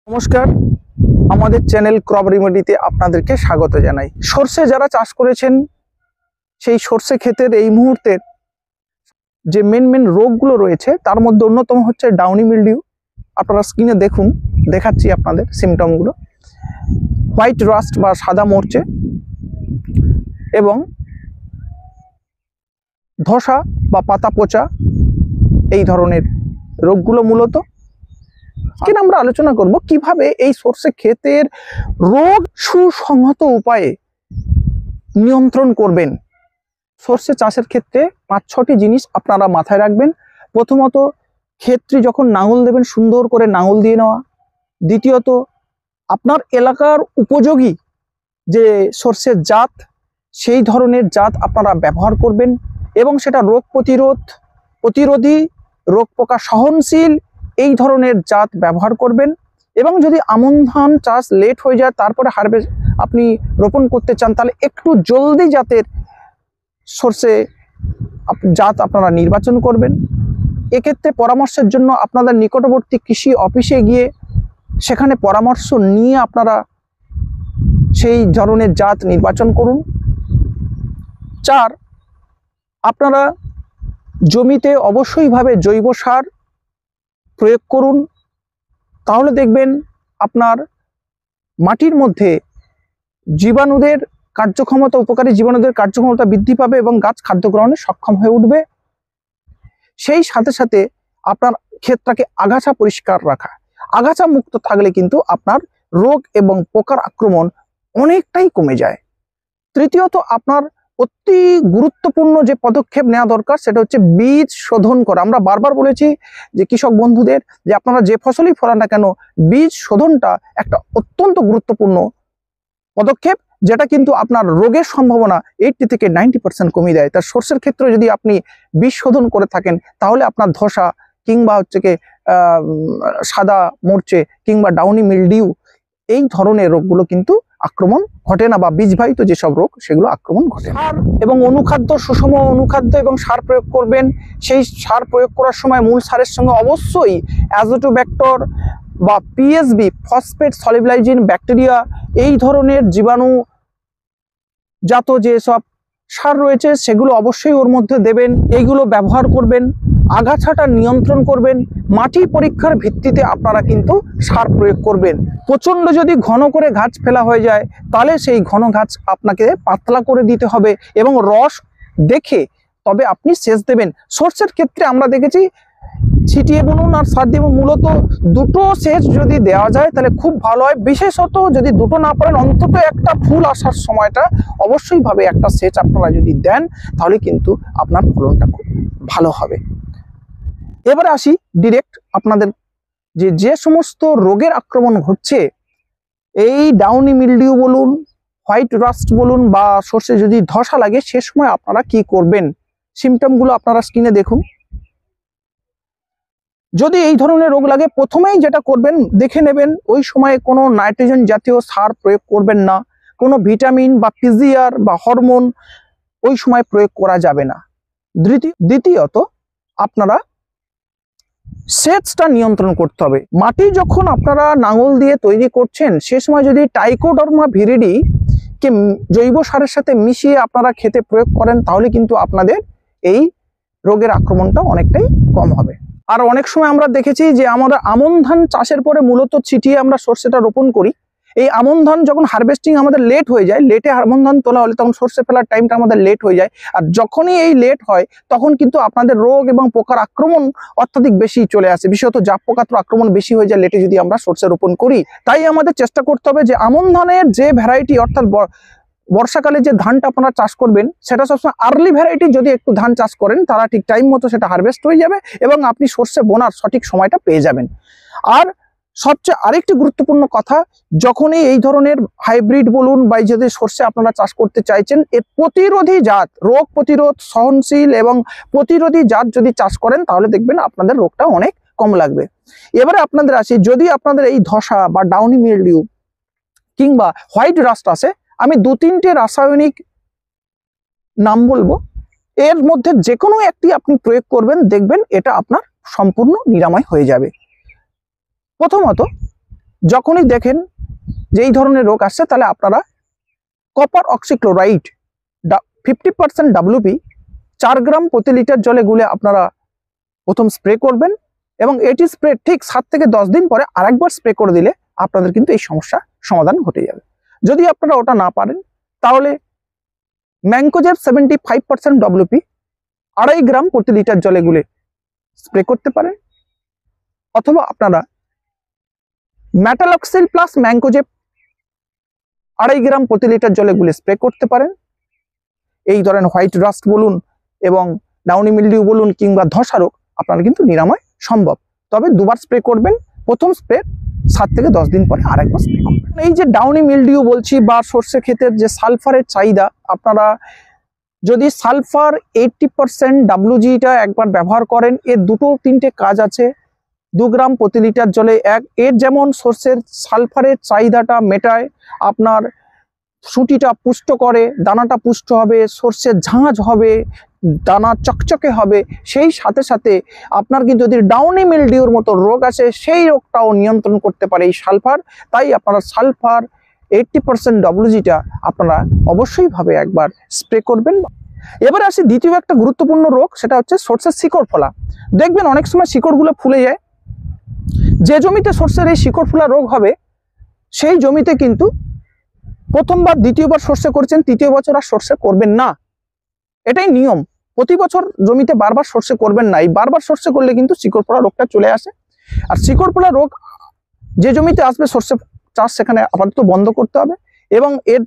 নমস্কার, আমাদের channel crop রেমেডিতে আপনাদেরকে স্বাগত জানাই। সর্ষে যারা চাষ করেছেন সেই সর্ষে ক্ষেতের এই মুহূর্তের যে মেন রোগগুলো রয়েছে তার মধ্যে অন্যতম হচ্ছে ডাউনি মিলডিউ। আপনারা স্ক্রিনে দেখুন, দেখাচ্ছি আপনাদের সিমটমগুলো। হোয়াইট রাস্ট বা সাদা মরচে এবং ধসা বা পাতা পচা, এই ধরনের রোগগুলো মূলত কিন্তু আমরা আলোচনা করব কিভাবে এই সর্ষে ক্ষেতের রোগ সুসংহত উপায়ে নিয়ন্ত্রণ করবেন। সর্ষে চাষের ক্ষেত্রে 5-6টি জিনিস আপনারা মাথায় রাখবেন। প্রথমত, ক্ষেত্রে যখন নাঙল দেবেন সুন্দর করে নাঙল দিয়ে নেওয়া। দ্বিতীয়ত, আপনার এলাকার উপযোগী যে সর্ষের জাত সেই ধরনের জাত আপনারা ব্যবহার করবেন এবং সেটা রোগ প্রতিরোধী, রোগ পোকা সহনশীল এই ধরনের জাত ব্যবহার করবেন। এবং যদি আমন ধান চাষ লেট হয়ে যায়, তারপরে হারভেস্ট আপনি রোপণ করতে চান, তাহলে একটু জলদি জাতের সর্ষে জাত আপনারা নির্বাচন করবেন। এক্ষেত্রে পরামর্শের জন্য আপনাদের নিকটবর্তী কৃষি অফিসে গিয়ে সেখানে পরামর্শ নিয়ে আপনারা সেই ধরনের জাত নির্বাচন করুন। 4, আপনারা জমিতে অবশ্যইভাবে জৈব সার প্রয়োগ করুন। তাহলে দেখবেন আপনার মাটির মধ্যে জীবাণুদের কার্যক্ষমতা, উপকারী জীবাণুদের কার্যক্ষমতা বৃদ্ধি পাবে এবং গাছ খাদ্য গ্রহণে সক্ষম হয়ে উঠবে। সেই সাথে সাথে আপনার ক্ষেতটাকে আগাছা পরিষ্কার রাখা। আগাছা মুক্ত থাকলে কিন্তু আপনার রোগ এবং পোকার আক্রমণ অনেকটাই কমে যায়। তৃতীয়ত, আপনার অতি গুরুত্বপূর্ণ যে পদক্ষেপ নেওয়া দরকার সেটা হচ্ছে বীজ শোধন করা। আমরা বারবার বলেছি যে কৃষক বন্ধুদের যে আপনারা যে ফসলই ফলান না কেন, বীজ শোধনটা একটা অত্যন্ত গুরুত্বপূর্ণ পদক্ষেপ, যেটা কিন্তু আপনার রোগের সম্ভাবনা 80 থেকে 90% কমিয়ে দেয়। তার সর্ষের ক্ষেত্রে যদি আপনি বীজ শোধন করে থাকেন তাহলে আপনার ধসা কিংবা হচ্ছে কি সাদা মরচে কিংবা ডাউনি মিলডিউ এই ধরনের রোগগুলো কিন্তু আক্রমণ ঘটে না, বা বীজবাহিত যেসব রোগ সেগুলো আক্রমণ ঘটে। সার এবং অনুখাদ্য, সুষম অনুখাদ্য এবং সার প্রয়োগ করবেন। সেই সার প্রয়োগ করার সময় মূল সারের সঙ্গে অবশ্যই অ্যাজোটোব্যাক্টর বা পিএসবি, ফসফেট সলিবিলাইজিং ব্যাকটেরিয়া, এই ধরনের জীবাণু জাত যেসব সার রয়েছে সেগুলো অবশ্যই ওর মধ্যে দেবেন। এইগুলো ব্যবহার করবেন। আগাছাটা নিয়ন্ত্রণ করবেন। মাটি পরীক্ষার ভিত্তিতে আপনারা কিন্তু সার প্রয়োগ করবেন। প্রচণ্ড যদি ঘন করে গাছ ফেলা হয়ে যায় তাহলে সেই ঘন গাছ আপনাকে পাতলা করে দিতে হবে এবং রস দেখে তবে আপনি সেচ দেবেন। সর্ষের ক্ষেত্রে আমরা দেখেছি ছিটিয়ে বুনুন আর সার দিয়ে, মূলত দুটো সেচ যদি দেওয়া যায় তাহলে খুব ভালো হয়। বিশেষত যদি দুটো না পারেন, অন্তত একটা ফুল আসার সময়টা অবশ্যই ভাবে একটা সেচ আপনারা যদি দেন তাহলে কিন্তু আপনার ফলনটা খুব ভালো হবে। এবারে আসি ডিরেক্ট আপনাদের যে সমস্ত রোগের আক্রমণ ঘটছে, এই ডাউনি মিলডিউ বলুন, হোয়াইট রাস্ট বলুন, বা সর্ষে যদি ধসা লাগে, সে সময় আপনারা কি করবেন সিমটমগুলো আপনারা স্ক্রিনে দেখুন। যদি এই ধরনের রোগ লাগে, প্রথমেই যেটা করবেন দেখে নেবেন ওই সময় কোনো নাইট্রোজেন জাতীয় সার প্রয়োগ করবেন না, কোনো ভিটামিন বা পিজিআর বা হরমোন ওই সময় প্রয়োগ করা যাবে না। দ্বিতীয়ত, আপনারা সেচটা নিয়ন্ত্রণ করতে হবে। মাটি যখন আপনারা নাঙল দিয়ে তৈরি করছেন সে সময় যদি ট্রাইকোডার্মা ভিরিডি কে জৈব সারের সাথে মিশিয়ে আপনারা খেতে প্রয়োগ করেন তাহলে কিন্তু আপনাদের এই রোগের আক্রমণটা অনেকটাই কম হবে। আর অনেক সময় আমরা দেখেছি যে আমরা আমন ধান চাষের পরে মূলত ছিটিয়ে আমরা সর্ষেটা রোপণ করি। এই আমন ধান যখন হারভেস্টিং আমাদের লেট হয়ে যায়, লেটে আমন ধান তোলা হলে তখন সর্ষে ফেলার টাইমটা আমাদের লেট হয়ে যায়। আর যখনই এই লেট হয় তখন কিন্তু আপনাদের রোগ এবং পোকার আক্রমণ অত্যাধিক বেশি চলে আসে। বিশেষত জাপ পোকার আক্রমণ বেশি হয়ে যায় লেটে যদি আমরা সর্ষে রোপণ করি। তাই আমাদের চেষ্টা করতে হবে যে আমন ধানের যে ভ্যারাইটি, অর্থাৎ বর্ষাকালে যে ধানটা আপনারা চাষ করবেন সেটা সবসময় আর্লি ভ্যারাইটি যদি একটু ধান চাষ করেন তারা ঠিক টাইম মতো সেটা হারভেস্ট হয়ে যাবে এবং আপনি সর্ষে বোনার সঠিক সময়টা পেয়ে যাবেন। আর সবচেয়ে আরেকটি গুরুত্বপূর্ণ কথা, যখনই এই ধরনের হাইব্রিড বলুন বা যদি সর্ষে আপনারা চাষ করতে চাইছেন, এর প্রতিরোধী জাত, রোগ প্রতিরোধ সহনশীল এবং প্রতিরোধী জাত যদি চাষ করেন তাহলে দেখবেন আপনাদের রোগটা অনেক কম লাগবে। এবারে আপনাদের আসি, যদি আপনাদের এই ধসা বা ডাউনি মিলডিউ কিংবা হোয়াইট রাস্ট আসে, আমি 2-3টে রাসায়নিক নাম বলবো, এর মধ্যে যে কোনো একটি আপনি প্রয়োগ করবেন, দেখবেন এটা আপনার সম্পূর্ণ নিরাময় হয়ে যাবে। প্রথমত যখনই দেখেন যে এই ধরনের রোগ আসছে, তাহলে আপনারা কপার অক্সিক্লোরাইড 50% WP 4 গ্রাম প্রতি লিটার জলে গুলে আপনারা প্রথম স্প্রে করবেন, এবং এটি স্প্রে ঠিক 7 থেকে 10 দিন পরে আরেকবার স্প্রে করে দিলে আপনাদের কিন্তু এই সমস্যা সমাধান ঘটে যাবে। যদি আপনারা ওটা না পারেন, তাহলে ম্যানকোজেব 75% WP 2.5 গ্রাম প্রতি লিটার জলে গুলে স্প্রে করতে পারেন, অথবা আপনারা ম্যাটালক্সিল প্লাস ম্যানকোজেব 2.5 গ্রাম প্রতি লিটার জলে গুলে স্প্রে করতে পারেন। এই ধরনের হোয়াইট রাস্ট বলুন এবং ডাউনি মিলডিউ বলুন কিংবা ধসা রোগ আপনারা কিন্তু নিরাময় সম্ভব। তবে দুবার স্প্রে করবেন, প্রথম স্প্রে 7 থেকে 10 দিন পরে আরেকবার স্প্রে করবেন। এই যে ডাউনি মিলডিউ বলছি বা সর্ষে ক্ষেতের যে সালফারের চাহিদা, আপনারা যদি সালফার 80% WG-টা একবার ব্যবহার করেন, এর 2-3টে কাজ আছে। 2 গ্রাম প্রতি লিটার জলে এর যেমন সর্ষের সালফারের চাহিদাটা মেটায়, আপনার সুটিটা পুষ্ট করে, দানাটা পুষ্ট হবে, সর্ষের ঝাঁঝ হবে, দানা চকচকে হবে। সেই সাথে সাথে আপনার কি যদি ডাউনি মিলডিউর মতো রোগ আসে, সেই রোগটাও নিয়ন্ত্রণ করতে পারে এই সালফার। তাই আপনারা সালফার 80% WG-টা আপনারা অবশ্যই ভাবে একবার স্প্রে করবেন। এবারে আসি দ্বিতীয় একটা গুরুত্বপূর্ণ রোগ, সেটা হচ্ছে সর্ষের শিকড় ফোলা। দেখবেন অনেক সময় শিকড়গুলো ফুলে যায়। যে জমিতে সর্ষের এই শিকড় ফোলা রোগ হবে, সেই জমিতে কিন্তু প্রথমবার দ্বিতীয়বার সর্ষে করছেন, তৃতীয় বছর আর সর্ষে করবেন না। এটাই নিয়ম। প্রতি বছর জমিতে বারবার সর্ষে করবেন না। এই বারবার সর্ষে করলে কিন্তু শিকড় ফোলা রোগটা চলে আসে। আর শিকড় ফোলা রোগ যে জমিতে আসবে, সর্ষে চাষ সেখানে আপাতত বন্ধ করতে হবে, এবং এর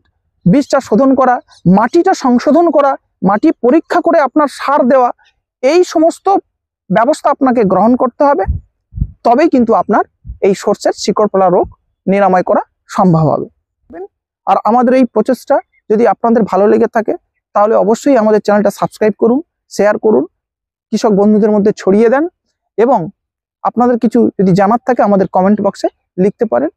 বীজটা শোধন করা, মাটিটা সংশোধন করা, মাটি পরীক্ষা করে আপনার সার দেওয়া, এই সমস্ত ব্যবস্থা আপনাকে গ্রহণ করতে হবে। তবেই কিন্তু আপনার এই সর্ষের শিকড় ফোলা রোগ নিরাময় করা সম্ভব হবে। আর আমাদের এই প্রচেষ্টা যদি আপনাদের ভালো লেগে থাকে, তাহলে অবশ্যই আমাদের চ্যানেলটা সাবস্ক্রাইব করুন, শেয়ার করুন, কৃষক বন্ধুদের মধ্যে ছড়িয়ে দেন, এবং আপনাদের কিছু যদি জানার থাকে আমাদের কমেন্ট বক্সে লিখতে পারেন।